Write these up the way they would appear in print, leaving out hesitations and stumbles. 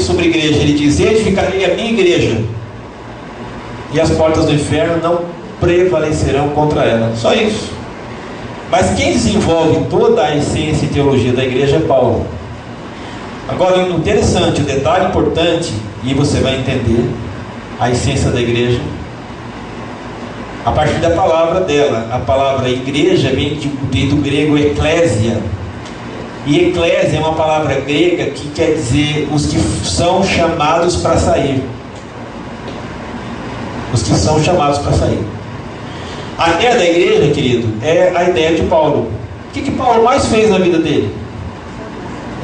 sobre a igreja? Ele diz: edificarei a minha igreja, e as portas do inferno não prevalecerão contra ela. Só isso. Mas quem desenvolve toda a essência e teologia da igreja é Paulo. Agora, o interessante, o detalhe importante, e você vai entender a essência da igreja a partir da palavra dela. A palavra igreja vem do grego eclésia. E eclésia é uma palavra grega que quer dizer os que são chamados para sair. Os que são chamados para sair. A ideia da igreja, querido, é a ideia de Paulo. O que Paulo mais fez na vida dele?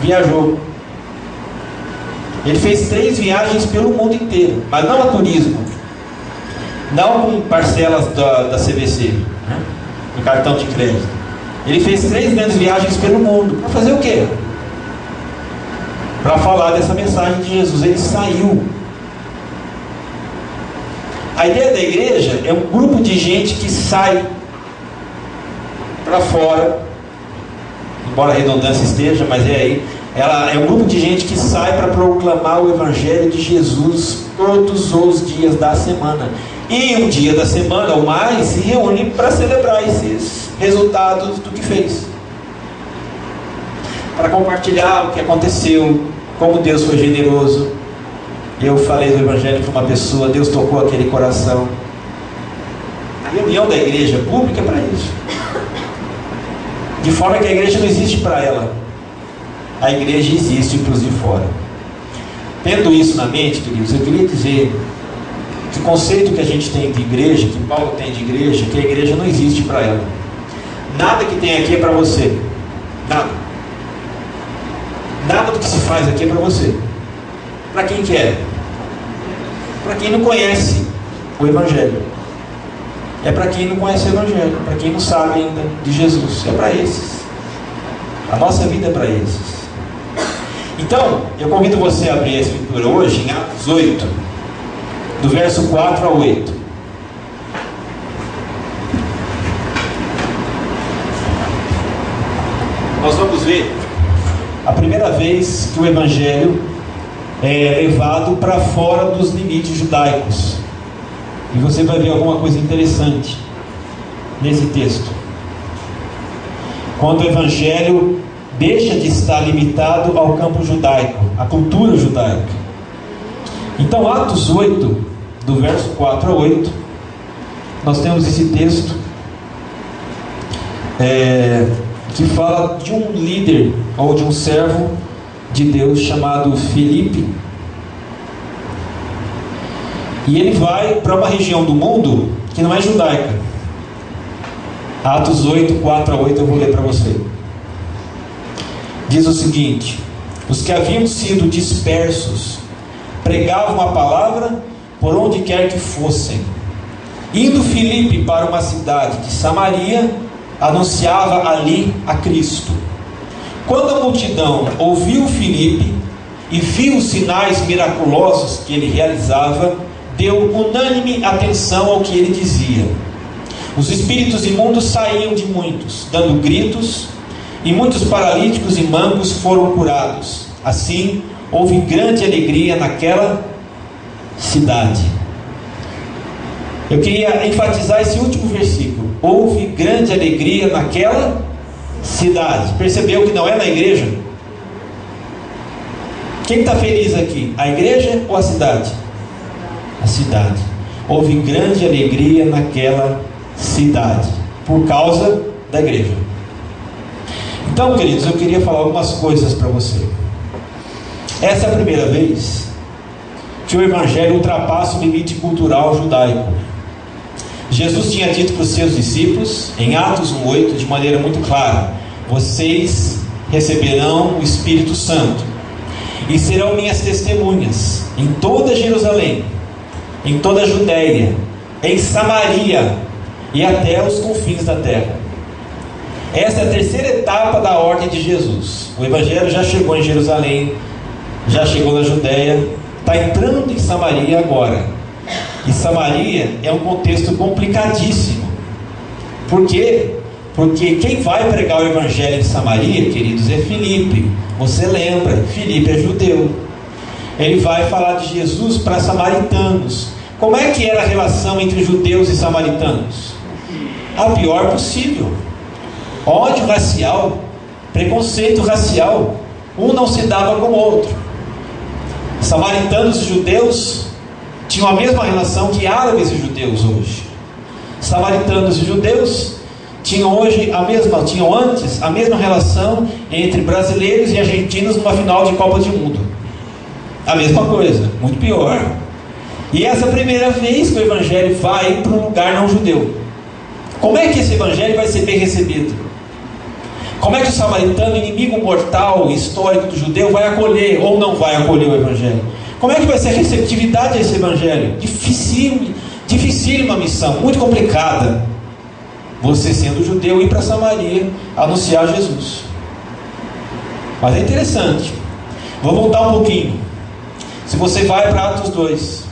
Viajou. Ele fez 3 viagens pelo mundo inteiro, mas não a turismo, não com parcelas da CVC, né? No cartão de crédito. Ele fez 3 grandes viagens pelo mundo. Para fazer o quê? Para falar dessa mensagem de Jesus. Ele saiu. A ideia da igreja é um grupo de gente que sai para fora, embora a redundância esteja, mas é aí. Ela é um grupo de gente que sai para proclamar o Evangelho de Jesus todos os dias da semana. E um dia da semana ou mais se reúne para celebrar esses resultados do que fez, para compartilhar o que aconteceu, como Deus foi generoso. Eu falei do Evangelho para uma pessoa, Deus tocou aquele coração. A reunião da igreja pública é para isso. De forma que a igreja não existe para ela, a igreja existe inclusive fora. Tendo isso na mente, queridos, eu queria dizer que o conceito que a gente tem de igreja, que Paulo tem de igreja, que a igreja não existe para ela. Nada que tem aqui é para você. Nada. Nada do que se faz aqui é para você. Para quem quer? Para quem não conhece o Evangelho. É para quem não conhece o Evangelho, para quem não sabe ainda de Jesus. É para esses. A nossa vida é para esses. Então, eu convido você a abrir a Escritura hoje em Atos 8, do verso 4 ao 8. Nós vamos ver a primeira vez que o Evangelho é levado para fora dos limites judaicos. E você vai ver alguma coisa interessante nesse texto. Quando o Evangelho deixa de estar limitado ao campo judaico, à cultura judaica. Então, Atos 8, do verso 4 a 8, nós temos esse texto que fala de um líder, ou de um servo de Deus chamado Filipe. E ele vai para uma região do mundo que não é judaica. Atos 8, 4 a 8, eu vou ler para você. Diz o seguinte: os que haviam sido dispersos pregavam a palavra por onde quer que fossem. Indo Filipe para uma cidade de Samaria, anunciava ali a Cristo. Quando a multidão ouviu Filipe e viu os sinais miraculosos que ele realizava, deu unânime atenção ao que ele dizia. Os espíritos imundos saíam de muitos, dando gritos, e muitos paralíticos e mancos foram curados. Assim, houve grande alegria naquela cidade. Eu queria enfatizar esse último versículo. Houve grande alegria naquela cidade. Percebeu que não é na igreja? Quem está feliz aqui? A igreja ou a cidade? A cidade. Houve grande alegria naquela cidade, por causa da igreja. Então, queridos, eu queria falar algumas coisas para você. Essa é a primeira vez que o Evangelho ultrapassa o limite cultural judaico. Jesus tinha dito para os seus discípulos, em Atos 1,8, de maneira muito clara: vocês receberão o Espírito Santo e serão minhas testemunhas em toda Jerusalém, em toda a Judéia, em Samaria e até os confins da terra. Essa é a terceira etapa da ordem de Jesus. O Evangelho já chegou em Jerusalém, já chegou na Judéia, está entrando em Samaria agora. E Samaria é um contexto complicadíssimo. Por quê? Porque quem vai pregar o Evangelho em Samaria, queridos, é Filipe. Você lembra, Filipe é judeu. ele vai falar de Jesus para samaritanos. Como é que era a relação entre judeus e samaritanos? A pior possível. Ódio racial, preconceito racial. Um não se dava com o outro. Samaritanos e judeus tinham a mesma relação que árabes e judeus hoje. Samaritanos e judeus tinham antes a mesma relação entre brasileiros e argentinos numa final de Copa do Mundo. A mesma coisa, muito pior. E essa é a primeira vez que o Evangelho vai para um lugar não judeu. Como é que esse Evangelho vai ser bem recebido? Como é que o samaritano, inimigo mortal, histórico do judeu, vai acolher ou não vai acolher o Evangelho? Como é que vai ser a receptividade a esse Evangelho? Dificílima missão, muito complicada. Você, sendo judeu, ir para Samaria anunciar Jesus. Mas é interessante. Vou voltar um pouquinho. Se você vai para Atos 2,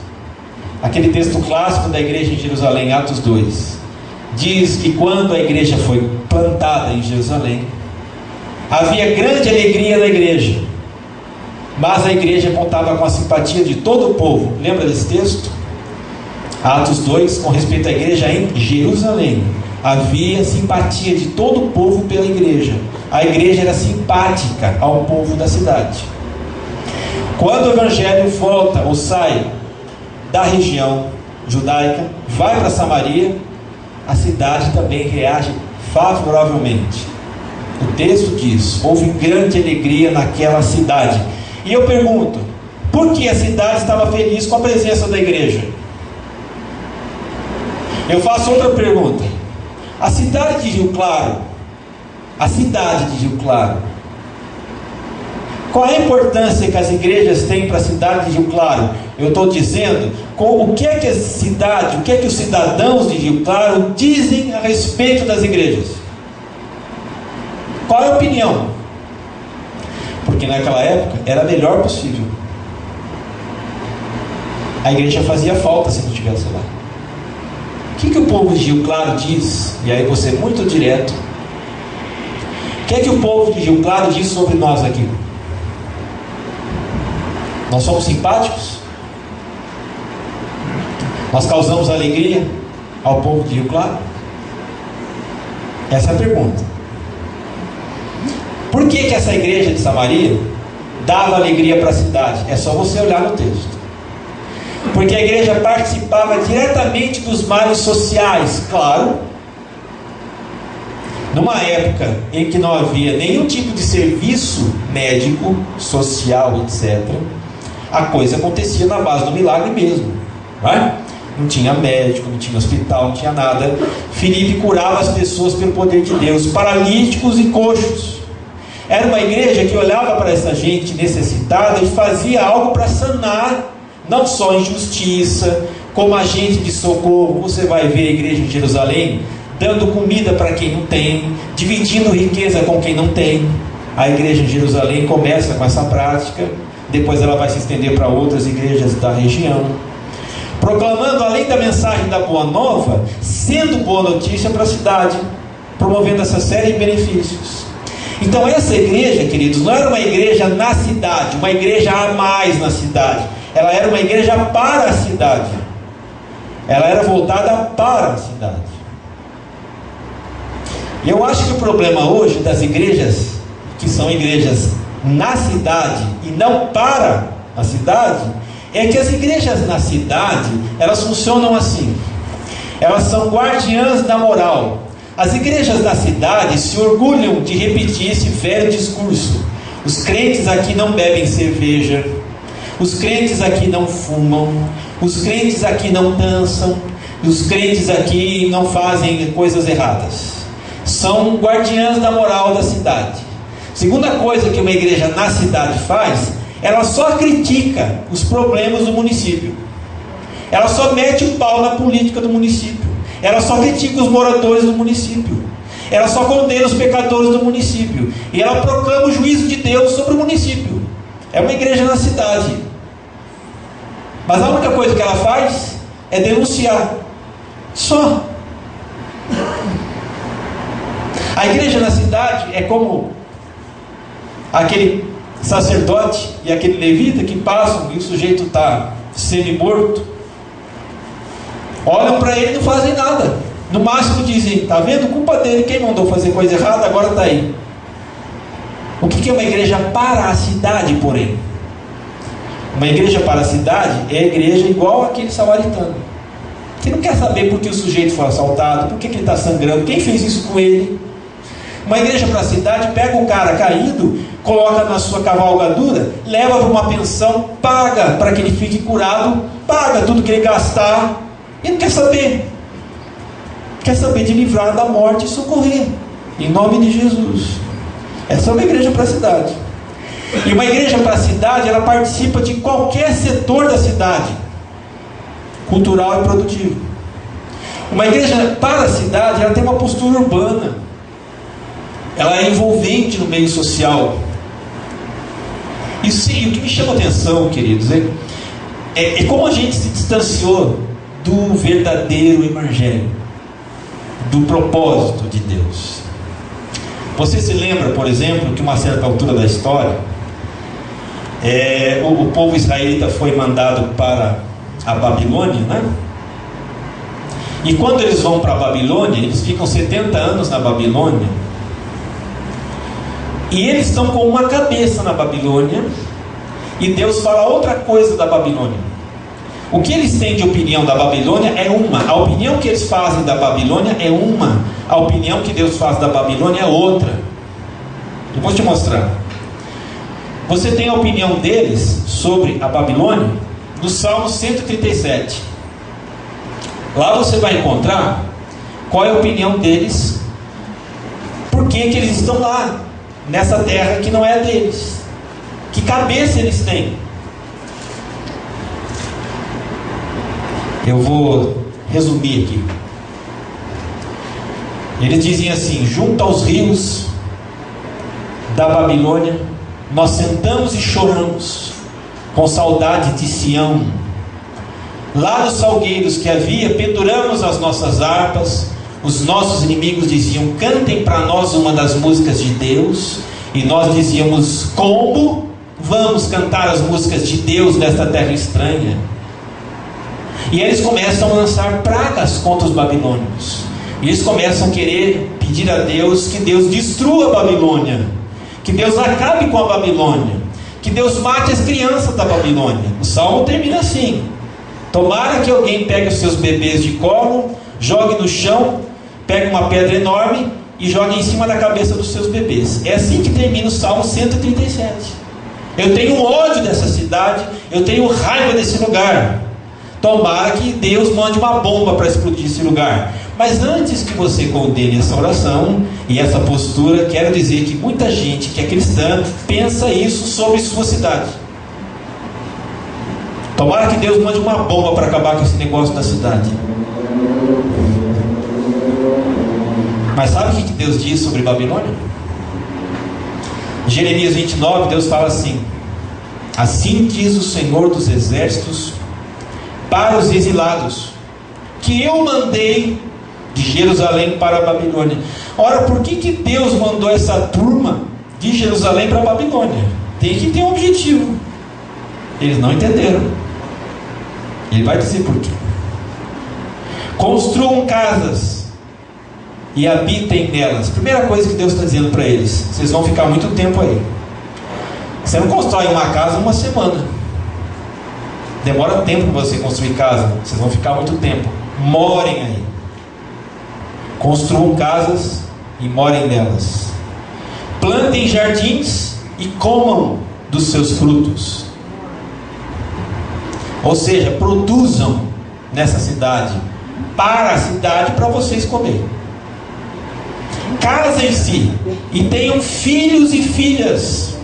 aquele texto clássico da igreja em Jerusalém, Atos 2, diz que quando a igreja foi plantada em Jerusalém, havia grande alegria na igreja, mas a igreja contava com a simpatia de todo o povo. Lembra desse texto? Atos 2, com respeito à igreja em Jerusalém, havia simpatia de todo o povo pela igreja. A igreja era simpática ao povo da cidade. Quando o Evangelho volta ou sai da região judaica, vai para Samaria, a cidade também reage favoravelmente. O texto diz: houve grande alegria naquela cidade. E eu pergunto, por que a cidade estava feliz com a presença da igreja? Eu faço outra pergunta. A cidade de Rio Claro, qual é a importância que as igrejas têm para a cidade de Rio Claro? Eu estou dizendo o que é que a cidade, o que é que os cidadãos de Rio Claro dizem a respeito das igrejas. Qual é a opinião? Porque naquela época era a melhor possível. A igreja fazia falta se não estivesse lá. O que o povo de Rio Claro diz? E aí você muito direto. O que é que o povo de Rio Claro diz sobre nós aqui? Nós somos simpáticos? Nós causamos alegria ao povo de Rio Claro? Essa é a pergunta. Por que essa igreja de Samaria dava alegria para a cidade? É só você olhar no texto. Porque a igreja participava diretamente dos males sociais, claro. Numa época em que não havia nenhum tipo de serviço médico, social, etc., a coisa acontecia na base do milagre mesmo, não é? Não tinha médico, não tinha hospital, não tinha nada. Filipe curava as pessoas pelo poder de Deus, paralíticos e coxos. Era uma igreja que olhava para essa gente necessitada e fazia algo para sanar não só injustiça, como agente de socorro. Você vai ver a igreja em Jerusalém dando comida para quem não tem, dividindo riqueza com quem não tem. A igreja em Jerusalém começa com essa prática, depois ela vai se estender para outras igrejas da região, proclamando, além da mensagem da boa nova, sendo boa notícia para a cidade, promovendo essa série de benefícios. Então essa igreja, queridos, não era uma igreja na cidade, uma igreja a mais na cidade. Ela era uma igreja para a cidade. Ela era voltada para a cidade. E eu acho que o problema hoje das igrejas, que são igrejas na cidade e não para a cidade, é que as igrejas na cidade, elas funcionam assim. Elas são guardiãs da moral. As igrejas da cidade se orgulham de repetir esse velho discurso: os crentes aqui não bebem cerveja, os crentes aqui não fumam, os crentes aqui não dançam, os crentes aqui não fazem coisas erradas. São guardiãs da moral da cidade. Segunda coisa que uma igreja na cidade faz, ela só critica os problemas do município. Ela só mete o pau na política do município. Ela só critica os moradores do município. Ela só condena os pecadores do município. E ela proclama o juízo de Deus sobre o município. É uma igreja na cidade. Mas a única coisa que ela faz é denunciar. Só. A igreja na cidade é como aquele sacerdote e aquele levita que passam e o sujeito está semi-morto, olham para ele e não fazem nada. No máximo dizem: está vendo? Culpa dele, quem mandou fazer coisa errada agora está aí. O que é uma igreja para a cidade, porém? Uma igreja para a cidade é a igreja igual aquele samaritano, que não quer saber por que o sujeito foi assaltado, por que ele está sangrando, quem fez isso com ele. Uma igreja para a cidade pega um cara caído, coloca na sua cavalgadura, leva para uma pensão, paga para que ele fique curado, paga tudo que ele gastar, e não quer saber. Quer saber de livrar da morte e socorrer, em nome de Jesus. Essa é uma igreja para a cidade. E uma igreja para a cidade, ela participa de qualquer setor da cidade, cultural e produtivo. Uma igreja para a cidade, ela tem uma postura urbana, ela é envolvente no meio social. E sim, o que me chama a atenção, queridos, é como a gente se distanciou do verdadeiro evangelho, do propósito de Deus. Você se lembra, por exemplo, que uma certa altura da história, o povo israelita foi mandado para a Babilônia, né? E quando eles vão para a Babilônia, eles ficam 70 anos na Babilônia, e eles estão com uma cabeça na Babilônia, e Deus fala outra coisa da Babilônia. O que eles têm de opinião da Babilônia é uma, a opinião que eles fazem da Babilônia é uma, a opinião que Deus faz da Babilônia é outra. Eu vou te mostrar. Você tem a opinião deles sobre a Babilônia no Salmo 137. Lá você vai encontrar qual é a opinião deles, por que eles estão lá, nessa terra que não é deles, que cabeça eles têm. Eu vou resumir aqui. Eles dizem assim: junto aos rios da Babilônia, nós sentamos e choramos, com saudade de Sião. Lá nos salgueiros que havia, penduramos as nossas harpas. Os nossos inimigos diziam: cantem para nós uma das músicas de Deus. E nós dizíamos: como vamos cantar as músicas de Deus nesta terra estranha? E eles começam a lançar pragas contra os babilônios. E eles começam a querer pedir a Deus que Deus destrua a Babilônia, que Deus acabe com a Babilônia, que Deus mate as crianças da Babilônia. O salmo termina assim: tomara que alguém pegue os seus bebês de colo, jogue no chão, pegue uma pedra enorme e jogue em cima da cabeça dos seus bebês. É assim que termina o Salmo 137. Eu tenho ódio dessa cidade, eu tenho raiva desse lugar. Tomara que Deus mande uma bomba para explodir esse lugar. Mas antes que você condene essa oração e essa postura, quero dizer que muita gente que é cristã pensa isso sobre sua cidade. Tomara que Deus mande uma bomba para acabar com esse negócio da cidade. Mas sabe o que Deus diz sobre Babilônia? Jeremias 29, Deus fala assim: assim diz o Senhor dos exércitos para os exilados, que eu mandei de Jerusalém para a Babilônia. Ora, por que Deus mandou essa turma de Jerusalém para a Babilônia? Tem que ter um objetivo. Eles não entenderam. Ele vai dizer por quê. Construam casas e habitem nelas. Primeira coisa que Deus está dizendo para eles: vocês vão ficar muito tempo aí. Você não constrói uma casa em uma semana. Demora tempo para você construir casa. Vocês vão ficar muito tempo. Morem aí. Construam casas e morem nelas. Plantem jardins e comam dos seus frutos. Ou seja, produzam nessa cidade, para a cidade, para vocês comerem. Casem-se e tenham filhos e filhas.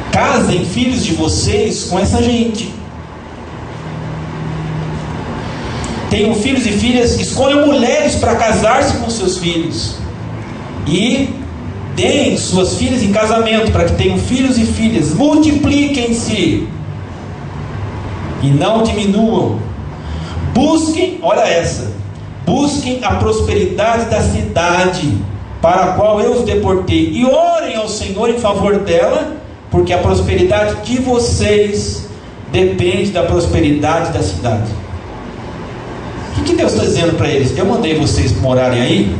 Casem filhos de vocês com essa gente. Tenham filhos e filhas, escolham mulheres para casar-se com seus filhos. E deem suas filhas em casamento para que tenham filhos e filhas. Multipliquem-se e não diminuam. Busquem, olha essa, busquem a prosperidade da cidade para a qual eu os deportei, e orem ao Senhor em favor dela, porque a prosperidade de vocês depende da prosperidade da cidade. O que Deus está dizendo para eles? Eu mandei vocês morarem aí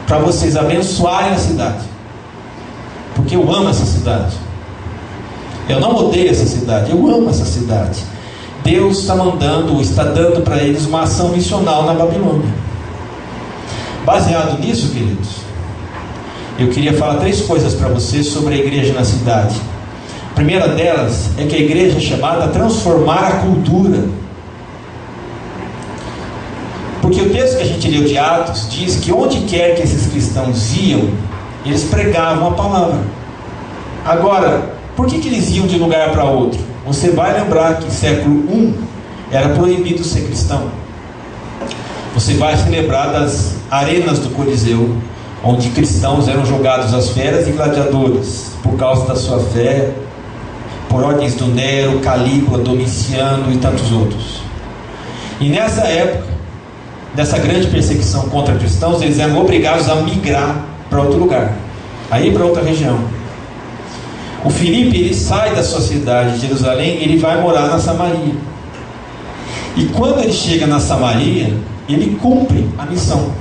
para vocês abençoarem a cidade, porque eu amo essa cidade. Eu não odeio essa cidade, eu amo essa cidade. Deus está dando para eles uma ação missional na Babilônia. Baseado nisso, queridos, eu queria falar 3 coisas para vocês sobre a igreja na cidade. A primeira delas é que a igreja é chamada a transformar a cultura. Porque o texto que a gente leu de Atos diz que onde quer que esses cristãos iam, eles pregavam a palavra. Agora, por que eles iam de um lugar para outro? Você vai lembrar que século I era proibido ser cristão. Você vai se lembrar das arenas do Coliseu, onde cristãos eram jogados às feras e gladiadores, por causa da sua fé, por ordens do Nero, Calígula, Domiciano e tantos outros. E nessa época, dessa grande perseguição contra cristãos, eles eram obrigados a migrar para outro lugar, a ir para outra região. O Filipe, ele sai da sua cidade de Jerusalém e ele vai morar na Samaria. E quando ele chega na Samaria, ele cumpre a missão.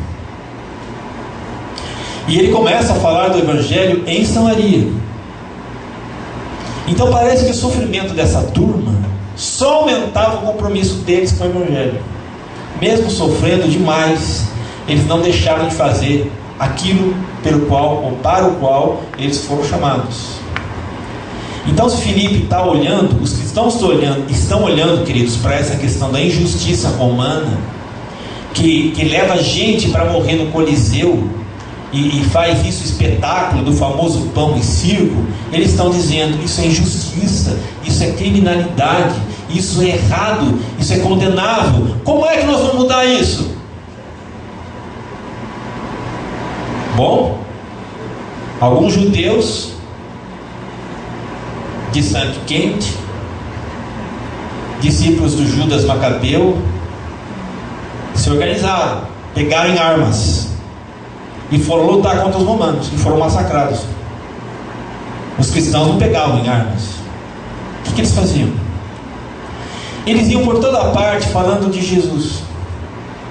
E ele começa a falar do Evangelho em Samaria. Então parece que o sofrimento dessa turma só aumentava o compromisso deles com o Evangelho. Mesmo sofrendo demais, eles não deixaram de fazer aquilo pelo qual ou para o qual eles foram chamados. Então, se Filipe está olhando, os cristãos estão olhando, queridos, para essa questão da injustiça romana, que leva gente para morrer no Coliseu, e faz isso espetáculo do famoso pão e circo. Eles estão dizendo: isso é injustiça, isso é criminalidade, isso é errado, isso é condenável. Como é que nós vamos mudar isso? Bom, alguns judeus de sangue quente, discípulos do Judas Macabeu, se organizaram, pegaram em armas e foram lutar contra os romanos, e foram massacrados. Os cristãos não pegavam em armas. O que eles faziam? Eles iam por toda parte falando de Jesus,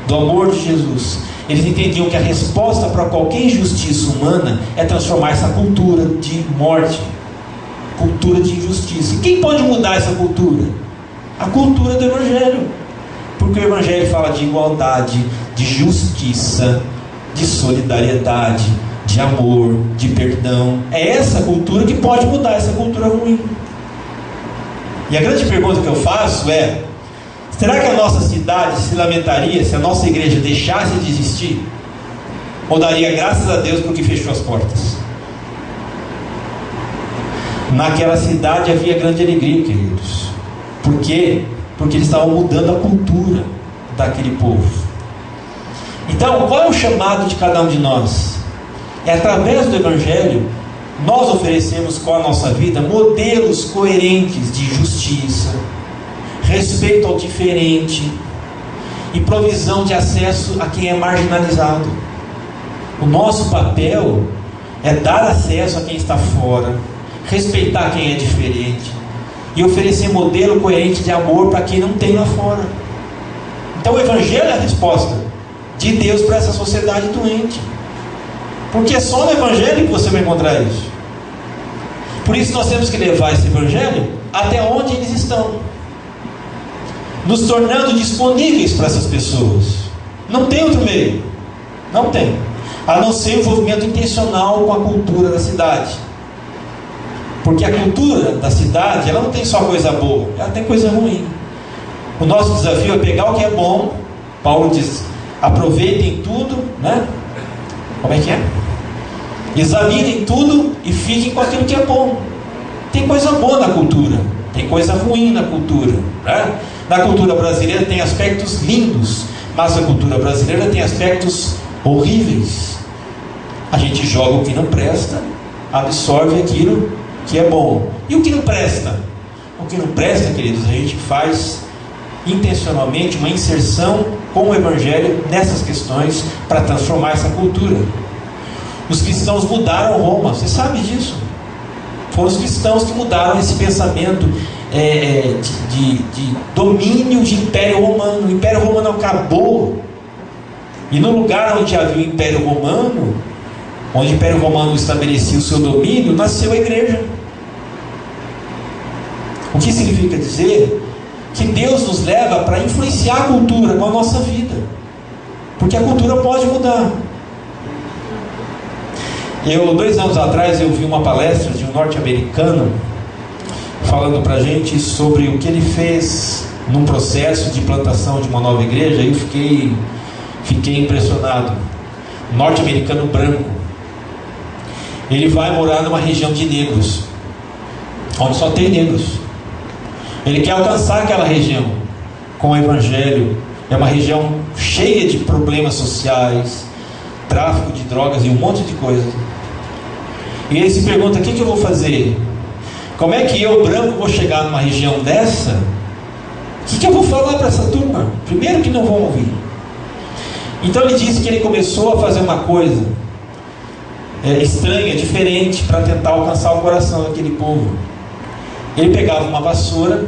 do amor de Jesus. Eles entendiam que a resposta para qualquer injustiça humana é transformar essa cultura de morte, cultura de injustiça. E quem pode mudar essa cultura? A cultura do Evangelho. Porque o Evangelho fala de igualdade, de justiça, de solidariedade, de amor, de perdão. É essa cultura que pode mudar essa cultura ruim. E a grande pergunta que eu faço é: será que a nossa cidade se lamentaria se a nossa igreja deixasse de existir? Ou daria graças a Deus porque fechou as portas? Naquela cidade havia grande alegria, queridos. Por quê? Porque eles estavam mudando a cultura daquele povo. Então, qual é o chamado de cada um de nós? É através do Evangelho nós oferecemos com a nossa vida modelos coerentes de justiça, respeito ao diferente e provisão de acesso a quem é marginalizado. O nosso papel é dar acesso a quem está fora, respeitar quem é diferente e oferecer modelo coerente de amor para quem não tem lá fora. Então o Evangelho é a resposta de Deus para essa sociedade doente, porque é só no Evangelho que você vai encontrar isso. Por isso nós temos que levar esse Evangelho até onde eles estão, nos tornando disponíveis para essas pessoas. Não tem outro meio, não tem, a não ser o envolvimento intencional com a cultura da cidade. Porque a cultura da cidade, ela não tem só coisa boa, ela tem coisa ruim. O nosso desafio é pegar o que é bom. Paulo diz: aproveitem tudo, né? Como é que é? Examinem tudo e fiquem com aquilo que é bom. Tem coisa boa na cultura, tem coisa ruim na cultura, né? Na cultura brasileira tem aspectos lindos, mas a cultura brasileira tem aspectos horríveis. A gente joga o que não presta, absorve aquilo que é bom. E o que não presta? O que não presta, queridos, a gente faz intencionalmente uma inserção com o Evangelho nessas questões para transformar essa cultura. Os cristãos mudaram Roma, você sabe disso. Foram os cristãos que mudaram esse pensamento de domínio de Império Romano. O Império Romano acabou, e no lugar onde havia o Império Romano, onde o Império Romano estabelecia o seu domínio, nasceu a igreja. O que significa dizer que Deus nos leva para influenciar a cultura com a nossa vida, porque a cultura pode mudar. 2 anos atrás eu vi uma palestra de um norte-americano falando para a gente sobre o que ele fez num processo de plantação de uma nova igreja. E eu fiquei impressionado. Um norte-americano branco, ele vai morar numa região de negros, onde só tem negros. Ele quer alcançar aquela região com o evangelho. É uma região cheia de problemas sociais, tráfico de drogas e um monte de coisa. E ele se pergunta: o que eu vou fazer? Como é que eu, branco, vou chegar numa região dessa? O que eu vou falar para essa turma? Primeiro que não vão ouvir. Então ele disse que ele começou a fazer uma coisa estranha, diferente, para tentar alcançar o coração daquele povo. Ele pegava uma vassoura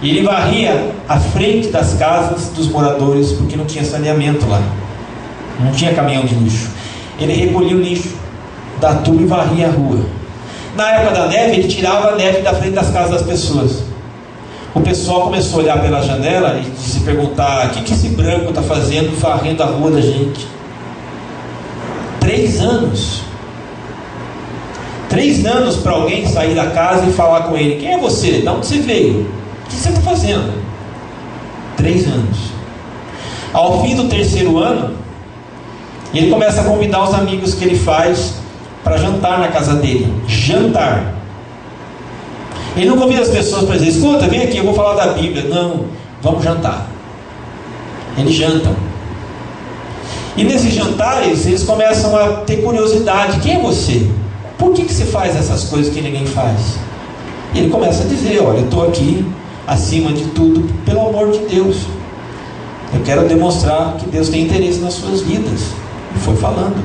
e ele varria a frente das casas dos moradores, porque não tinha saneamento lá, não tinha caminhão de lixo. Ele recolhia o lixo da turma e varria a rua. Na época da neve, ele tirava a neve da frente das casas das pessoas. O pessoal começou a olhar pela janela e se perguntar: o que esse branco está fazendo varrendo a rua da gente? 3 anos. 3 anos para alguém sair da casa e falar com ele: quem é você? De onde você veio? O que você está fazendo? 3 anos. Ao fim do 3º ano, ele começa a convidar os amigos que ele faz para jantar na casa dele. Jantar. Ele não convida as pessoas para dizer: escuta, vem aqui, eu vou falar da Bíblia. Não, vamos jantar. Eles jantam. E nesses jantares, eles começam a ter curiosidade: quem é você? Por que você faz essas coisas que ninguém faz? E ele começa a dizer: olha, eu estou aqui, acima de tudo, pelo amor de Deus. Eu quero demonstrar que Deus tem interesse nas suas vidas. E foi falando.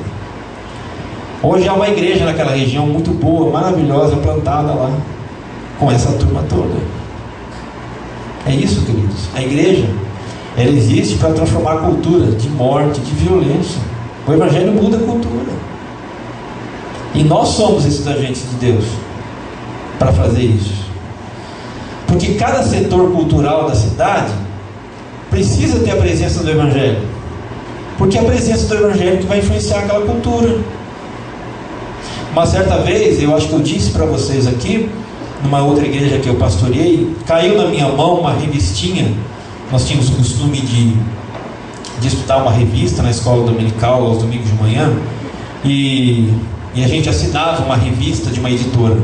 Hoje há uma igreja naquela região muito boa, maravilhosa, plantada lá, com essa turma toda. É isso, queridos. A igreja, ela existe para transformar a cultura de morte, de violência. O evangelho muda a cultura. E nós somos esses agentes de Deus para fazer isso. Porque cada setor cultural da cidade precisa ter a presença do evangelho. Porque é a presença do evangelho que vai influenciar aquela cultura. Uma certa vez, eu acho que eu disse para vocês aqui, numa outra igreja que eu pastoreei, caiu na minha mão uma revistinha. Nós tínhamos o costume de estudar uma revista na escola dominical aos domingos de manhã, e a gente assinava uma revista de uma editora.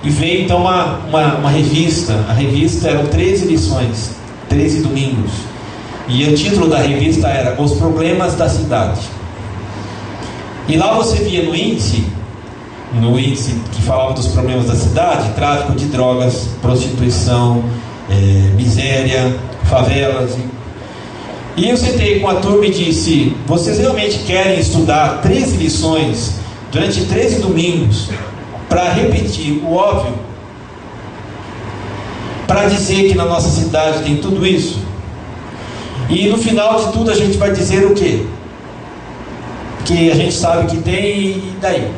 E veio então uma revista. A revista eram 13 lições, 13 domingos, e o título da revista era Os Problemas da Cidade. E lá você via no índice que falava dos problemas da cidade: tráfico de drogas, prostituição, miséria, favelas. E eu sentei com a turma e disse: vocês realmente querem estudar 13 lições durante 13 domingos para repetir o óbvio? Para dizer que na nossa cidade tem tudo isso? E no final de tudo a gente vai dizer o quê? Que a gente sabe que tem, e daí?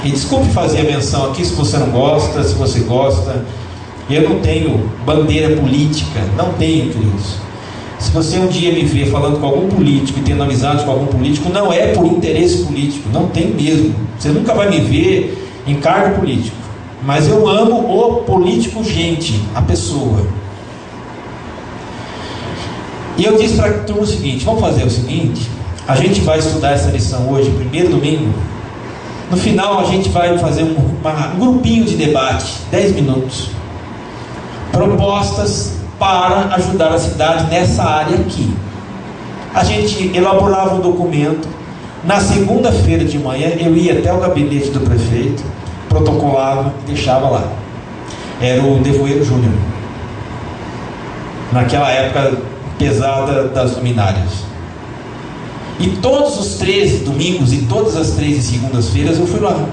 E desculpe fazer a menção aqui se você não gosta, se você gosta. Eu não tenho bandeira política, não tenho, queridos. Se você um dia me ver falando com algum político e tendo amizade com algum político, não é por interesse político, não tem mesmo. Você nunca vai me ver em cargo político. Mas eu amo o político, gente, a pessoa. E eu disse para a turma o seguinte: vamos fazer o seguinte, a gente vai estudar essa lição hoje, primeiro domingo. No final a gente vai fazer um grupinho de debate, 10 minutos. Propostas para ajudar a cidade nessa área aqui. A gente elaborava um documento. Na segunda-feira de manhã eu ia até o gabinete do prefeito, protocolava e deixava lá. Era o Devoeiro Júnior, naquela época pesada das luminárias. E todos os 13 domingos e todas as 13 segundas-feiras eu fui lá.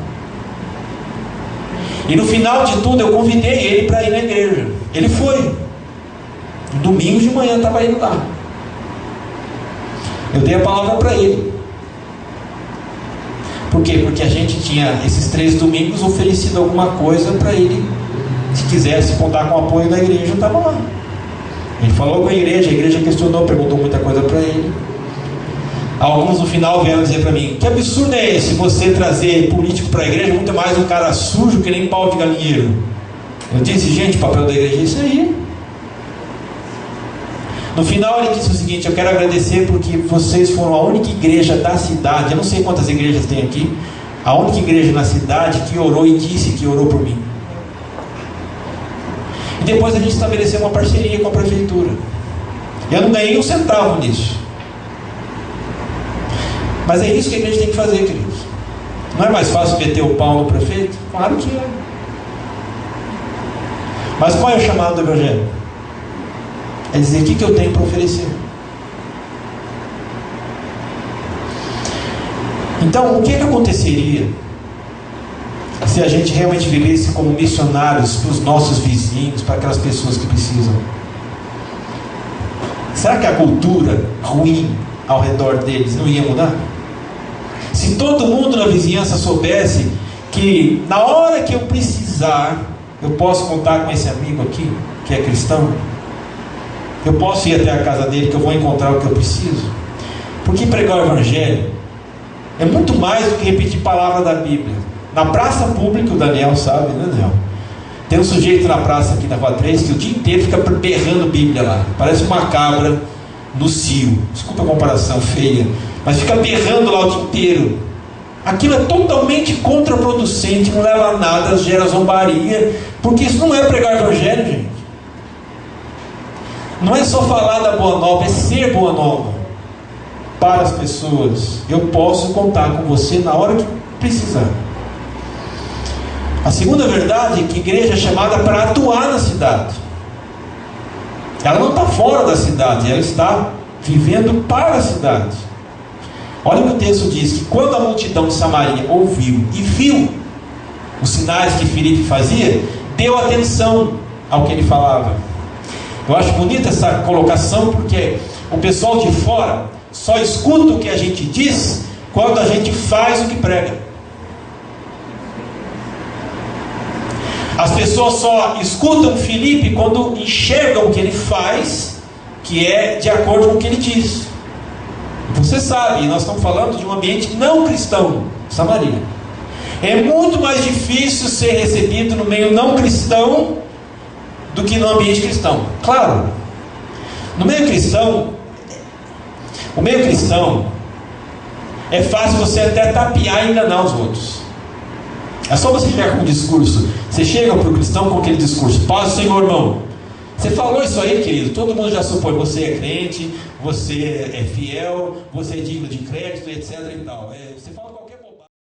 E no final de tudo eu convidei ele para ir na igreja. Ele foi. No domingo de manhã estava indo lá. Eu dei a palavra para ele. Por quê? Porque a gente tinha esses 3 domingos oferecido alguma coisa para ele. Se quisesse contar com o apoio da igreja, estava lá. Ele falou com a igreja questionou, perguntou muita coisa para ele. Alguns no final vieram dizer para mim: que absurdo é esse, você trazer político para a igreja, muito mais um cara sujo que nem pau de galinheiro. Eu disse: gente, o papel da igreja é isso aí. No final ele disse o seguinte: eu quero agradecer porque vocês foram a única igreja da cidade, eu não sei quantas igrejas tem aqui, a única igreja na cidade que orou e disse que orou por mim. E depois a gente estabeleceu uma parceria com a prefeitura. Eu não ganhei um centavo nisso. Mas é isso que a igreja tem que fazer, queridos. Não é mais fácil meter o pau no prefeito? Claro que é. Mas qual é o chamado do Evangelho? É dizer o que eu tenho para oferecer. Então, o que aconteceria se a gente realmente vivesse como missionários para os nossos vizinhos, para aquelas pessoas que precisam? Será que a cultura ruim ao redor deles não ia mudar? Se todo mundo na vizinhança soubesse que na hora que eu precisar, eu posso contar com esse amigo aqui, que é cristão, eu posso ir até a casa dele que eu vou encontrar o que eu preciso. Porque pregar o Evangelho é muito mais do que repetir palavra da Bíblia. Na praça pública, o Daniel sabe, né, Daniel? Tem um sujeito na praça aqui na Rua 3 que o dia inteiro fica berrando Bíblia lá. Parece uma cabra no cio. Desculpa a comparação feia, mas fica berrando lá o dia inteiro. Aquilo é totalmente contraproducente, não leva a nada, gera zombaria, porque isso não é pregar o Evangelho, gente. Não é só falar da boa nova, é ser boa nova para as pessoas. Eu posso contar com você na hora que precisar. A segunda verdade é que a igreja é chamada para atuar na cidade. Ela não está fora da cidade, ela está vivendo para a cidade. Olha o que o texto diz: que quando a multidão de Samaria ouviu e viu os sinais que Filipe fazia, deu atenção ao que ele falava. Eu acho bonita essa colocação, porque o pessoal de fora só escuta o que a gente diz quando a gente faz o que prega. As pessoas só escutam Filipe quando enxergam o que ele faz, que é de acordo com o que ele diz. Você sabe, nós estamos falando de um ambiente não cristão, Samaria. É muito mais difícil ser recebido no meio não cristão do que no ambiente cristão. Claro, no meio cristão, o meio cristão é fácil você até tapear e enganar os outros. É só você chegar com um discurso. Você chega para o cristão com aquele discurso: paz do Senhor, irmão. Você falou isso aí, querido, todo mundo já supõe: você é crente, você é fiel, você é digno de crédito, etc. e tal. Você fala